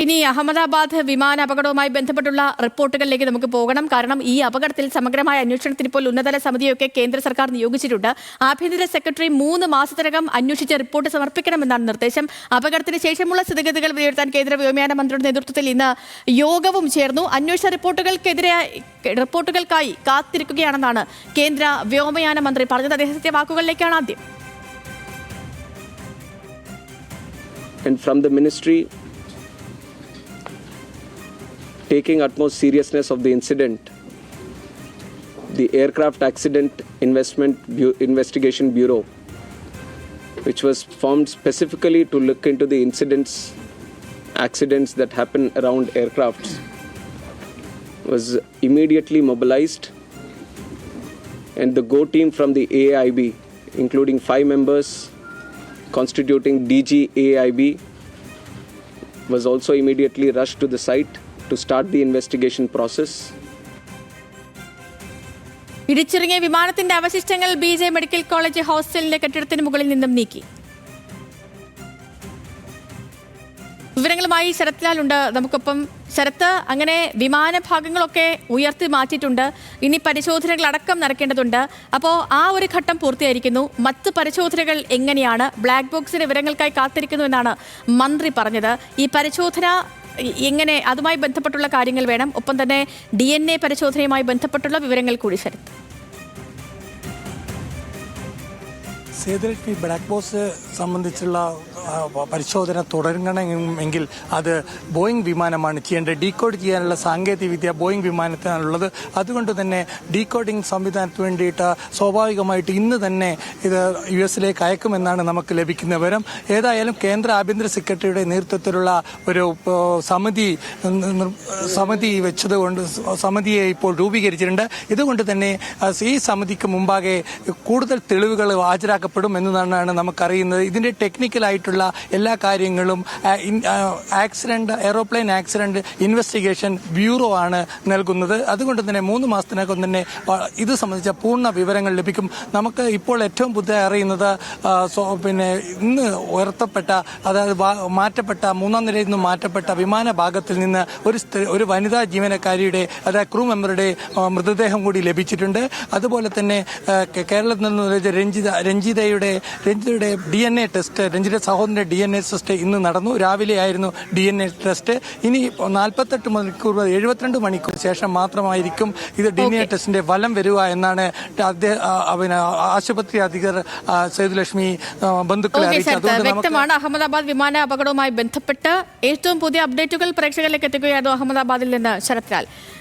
ഇനി അഹമ്മദാബാദ് വിമാന അപകടവുമായി ബന്ധപ്പെട്ടുള്ള റിപ്പോർട്ടുകളിലേക്ക് നമുക്ക് പോകണം. കാരണം ഈ അപകടത്തിൽ സമഗ്രമായ അന്വേഷണത്തിന് ഇപ്പോൾ ഉന്നതതല സമിതിയൊക്കെ കേന്ദ്ര സർക്കാർ നിയോഗിച്ചിട്ടുണ്ട്. ആഭ്യന്തര സെക്രട്ടറി 3 മാസത്തിനകം അന്വേഷിച്ച് റിപ്പോർട്ട് സമർപ്പിക്കണമെന്നാണ് നിർദ്ദേശം. അപകടത്തിന് ശേഷമുള്ള സ്ഥിതിഗതികൾ വിലയിരുത്താൻ കേന്ദ്ര വ്യോമയാന മന്ത്രിയുടെ നേതൃത്വത്തിൽ ഇന്ന് യോഗവും ചേർന്നു. അന്വേഷണ റിപ്പോർട്ടുകൾക്കായി കാത്തിരിക്കുകയാണെന്നാണ് കേന്ദ്ര വ്യോമയാന മന്ത്രി പറഞ്ഞത്. അദ്ദേഹത്തിന്റെ വാക്കുകളിലേക്കാണ് ആദ്യം. And from the ministry, taking utmost seriousness of the incident, the Aircraft Accident Investigation Bureau, which was formed specifically to look into the accidents that happen around aircrafts, was immediately mobilized, and the GO team from the AIB, including 5 members constituting DG AIB, was also immediately rushed to the site to start the investigation process. ഇടിച്ചിറങ്ങിയ വിമാനത്തിന്റെ അവശിഷ്ടങ്ങൾ BJ medical college ഹോസ്റ്റലിന്റെ കെട്ടിടത്തിന് മുകളിൽ നിന്നും നീക്കി. വിവരങ്ങളുമായി ശരത്ലാലുണ്ട് നമുക്കൊപ്പം. ശരത്ത്, അങ്ങനെ വിമാനഭാഗങ്ങളൊക്കെ ഉയർത്തി മാറ്റിയിട്ടുണ്ട്. ഇനി പരിശോധനകൾ അടക്കം നടക്കേണ്ടതുണ്ട്. അപ്പോൾ ആ ഒരു ഘട്ടം പൂർത്തിയായിരിക്കുന്നു. മറ്റ് പരിശോധനകൾ എങ്ങനെയാണ്? ബ്ലാക്ക് ബോക്സിന്റെ വിവരങ്ങൾക്കായി കാത്തിരിക്കുന്നു എന്നാണ് മന്ത്രി പറഞ്ഞത്. ഈ പരിശോധന എങ്ങനെ, അതുമായി ബന്ധപ്പെട്ടുള്ള കാര്യങ്ങൾ വേണം. ഒപ്പം തന്നെ DNA പരിശോധനയുമായി ബന്ധപ്പെട്ടുള്ള വിവരങ്ങൾ കൂടി ശരത്ത്. സേതുലക്ഷ്മി, ബ്ലാക്ക് ബോക്സ് സംബന്ധിച്ചുള്ള പരിശോധന തുടങ്ങണമെങ്കിൽ അത് ബോയിങ് വിമാനമാണ് ചെയ്യേണ്ടത്. ഡീകോഡ് ചെയ്യാനുള്ള സാങ്കേതിക വിദ്യ ബോയിങ് വിമാനത്തിനാണുള്ളത്. അതുകൊണ്ട് തന്നെ ഡീകോഡിംഗ് സംവിധാനത്തിന് വേണ്ടിയിട്ട് സ്വാഭാവികമായിട്ട് ഇന്ന് തന്നെ ഇത് US അയക്കുമെന്നാണ് നമുക്ക് ലഭിക്കുന്ന വിവരം. ഏതായാലും കേന്ദ്ര ആഭ്യന്തര സെക്രട്ടറിയുടെ നേതൃത്വത്തിലുള്ള ഒരു സമിതി വെച്ചതുകൊണ്ട് സമിതിയെ ഇപ്പോൾ രൂപീകരിച്ചിട്ടുണ്ട്. ഇതുകൊണ്ട് തന്നെ ഈ സമിതിക്ക് മുമ്പാകെ കൂടുതൽ തെളിവുകൾ ഹാജരാക്കപ്പെടും എന്നതാണ് നമുക്കറിയുന്നത്. ഇതിന്റെ ടെക്നിക്കലായിട്ടുള്ള എല്ലാ കാര്യങ്ങളും എയ്റോപ്ലെയിൻ ആക്സിഡന്റ് ഇൻവെസ്റ്റിഗേഷൻ ബ്യൂറോ ആണ് നൽകുന്നത്. അതുകൊണ്ട് തന്നെ 3 മാസത്തിനകം തന്നെ ഇത് സംബന്ധിച്ച പൂർണ്ണ വിവരങ്ങൾ ലഭിക്കും. നമുക്ക് ഇപ്പോൾ ഏറ്റവും പുതിയ അറിയുന്നത് ഇന്ന് ഉയർത്തപ്പെട്ട, അതായത് മാറ്റപ്പെട്ട 3ാം നിരയിൽ നിന്ന് മാറ്റപ്പെട്ട വിമാന ഭാഗത്തിൽ നിന്ന് ഒരു വനിതാ ജീവനക്കാരിയുടെ, അതായത് ക്രൂ മെമ്പറുടെ മൃതദേഹം കൂടി ലഭിച്ചിട്ടുണ്ട്. അതുപോലെ തന്നെ കേരളത്തിൽ നിന്ന് രഞ്ജിതയുടെ DNA ടെസ്റ്റ്, രഞ്ജിത സഹോദരന്റെ DNA ടെസ്റ്റ് ഇന്ന് നടന്നു. രാവിലെ ആയിരുന്നു DNA ടെസ്റ്റ്. ഇനി 48 മണിക്കൂർ 72 മണിക്കൂർ ശേഷം മാത്രമായിരിക്കും ഇത് DNA ടെസ്റ്റിന്റെ ഫലം വരിക എന്നാണ് ആശുപത്രി അധികൃതർ സേതുലക്ഷ്മി ബന്ധുക്കളെ അറിയിച്ചത്. വ്യക്തമാണ്. അഹമ്മദാബാദ് വിമാന അപകടവുമായി ബന്ധപ്പെട്ട് ഏറ്റവും പുതിയ അപ്ഡേറ്റുകൾ പ്രേക്ഷകരിലേക്ക് എത്തിക്കുകയായിരുന്നു അഹമ്മദാബാദിൽ നിന്ന് ശരത്ലാൽ.